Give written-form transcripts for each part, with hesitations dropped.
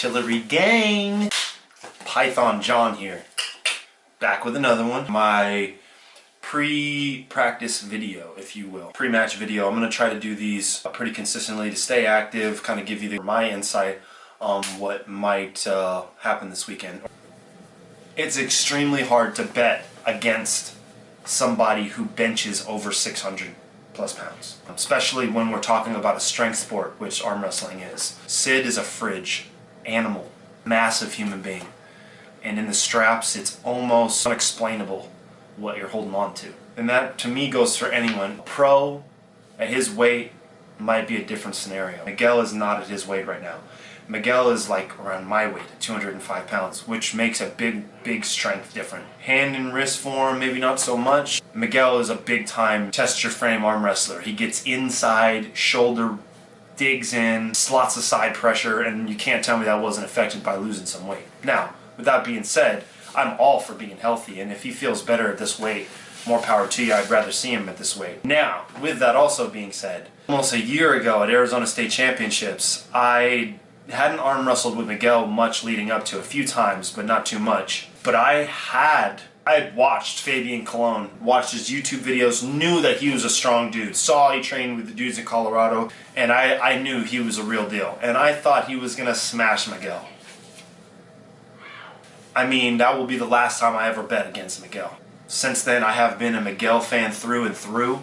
Artillery Gang! Python John here. Back with another one. My pre-practice video, if you will. Pre-match video. I'm going to try to do these pretty consistently to stay active, kind of give you my insight on what might happen this weekend. It's extremely hard to bet against somebody who benches over 600 plus pounds, especially when we're talking about a strength sport, which arm wrestling is. Sid is a fridge animal, massive human being, and in the straps it's almost unexplainable what you're holding on to. And that to me goes for anyone. Pro at his weight might be a different scenario. Miguel is not at his weight right now. Miguel is like around my weight at 205 pounds, which makes a big strength difference. Hand and wrist form, maybe not so much. Miguel is a big time test your frame arm wrestler. He gets inside, shoulder digs in, slots of side pressure, and you can't tell me that wasn't affected by losing some weight. Now, with that being said, I'm all for being healthy, and if he feels better at this weight, more power to you. I'd rather see him at this weight. Now, with that also being said, almost a year ago at Arizona State Championships, I hadn't arm wrestled with Miguel much leading up to, a few times, but not too much. But I had watched Fabian Colon, watched his YouTube videos, knew that he was a strong dude, saw he trained with the dudes in Colorado, and I knew he was a real deal. And I thought he was gonna smash Miguel. I mean, that will be the last time I ever bet against Miguel. Since then, I have been a Miguel fan through and through.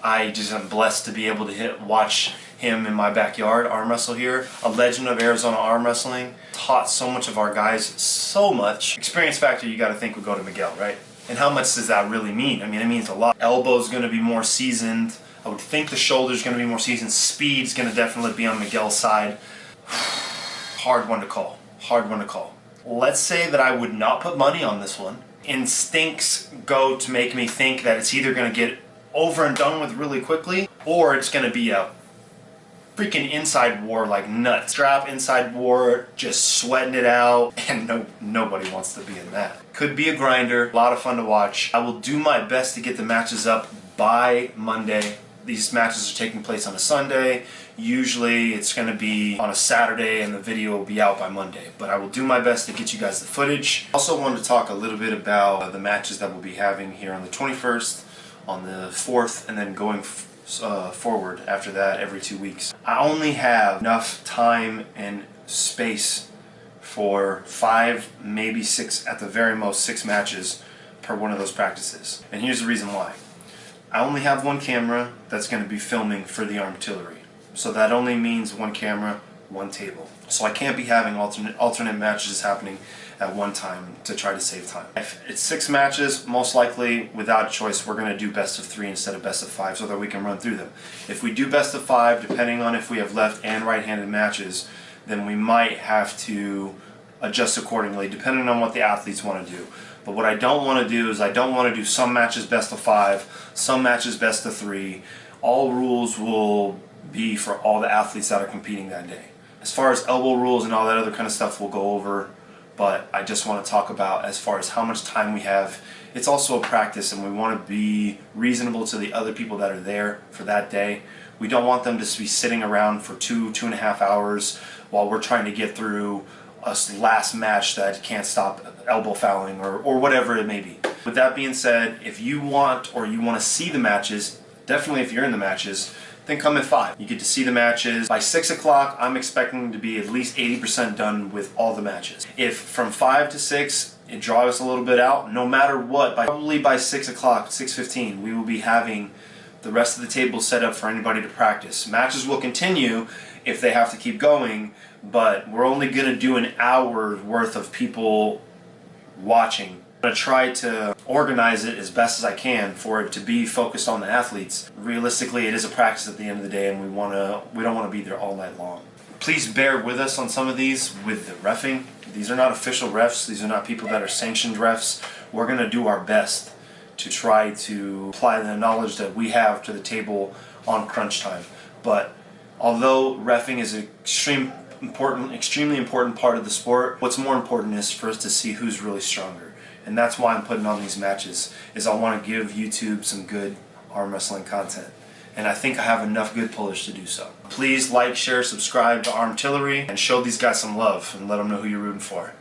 I just am blessed to be able to watch him in my backyard arm wrestle here. A legend of Arizona arm wrestling. Taught so much of our guys so much. Experience factor, you got to think would go to Miguel, right? And how much does that really mean? I mean, it means a lot. Elbow's going to be more seasoned. I would think the shoulder's going to be more seasoned. Speed's going to definitely be on Miguel's side. Hard one to call. Hard one to call. Let's say that I would not put money on this one. Instincts go to make me think that it's either going to get over and done with really quickly, or it's going to be a freaking inside war like nuts. Strap inside war, just sweating it out, and nobody wants to be in that. Could be a grinder, a lot of fun to watch. I will do my best to get the matches up by Monday. These matches are taking place on a Sunday. Usually it's going to be on a Saturday and the video will be out by Monday. But I will do my best to get you guys the footage. Also wanted to talk a little bit about the matches that we'll be having here on the 21st, on the 4th, and then going forward after that every 2 weeks. I only have enough time and space for 5, maybe 6, at the very most 6 matches per one of those practices. And here's the reason why. I only have one camera that's going to be filming for the artillery. So that only means one camera, one table. So I can't be having alternate matches happening at one time to try to save time. If it's 6 matches, most likely, without a choice, we're going to do best of 3 instead of best of 5 so that we can run through them. If we do best of 5, depending on if we have left and right-handed matches, then we might have to adjust accordingly, depending on what the athletes want to do. But what I don't want to do is I don't want to do some matches best of 5, some matches best of 3. All rules will be for all the athletes that are competing that day. As far as elbow rules and all that other kind of stuff we'll go over, but I just want to talk about as far as how much time we have. It's also a practice and we want to be reasonable to the other people that are there for that day. We don't want them to be sitting around for 2.5 hours while we're trying to get through a last match that can't stop elbow fouling or whatever it may be. With that being said, if you want to see the matches, definitely if you're in the matches, then come at 5. You get to see the matches. By 6 o'clock, I'm expecting to be at least 80% done with all the matches. If from 5 to 6, it draws a little bit out, no matter what, probably by 6 o'clock, 6:15, we will be having the rest of the table set up for anybody to practice. Matches will continue if they have to keep going, but we're only going to do an hour's worth of people watching. I'm going to try to organize it as best as I can for it to be focused on the athletes. Realistically, it is a practice at the end of the day, and we don't want to be there all night long. Please bear with us on some of these with the reffing. These are not official refs. These are not people that are sanctioned refs. We're going to do our best to try to apply the knowledge that we have to the table on crunch time. But although reffing is an extremely important part of the sport, what's more important is for us to see who's really stronger. And that's why I'm putting on these matches, is I want to give YouTube some good arm wrestling content. and I think I have enough good pullers to do so. Please like, share, subscribe to Armtillery, and show these guys some love and let them know who you're rooting for.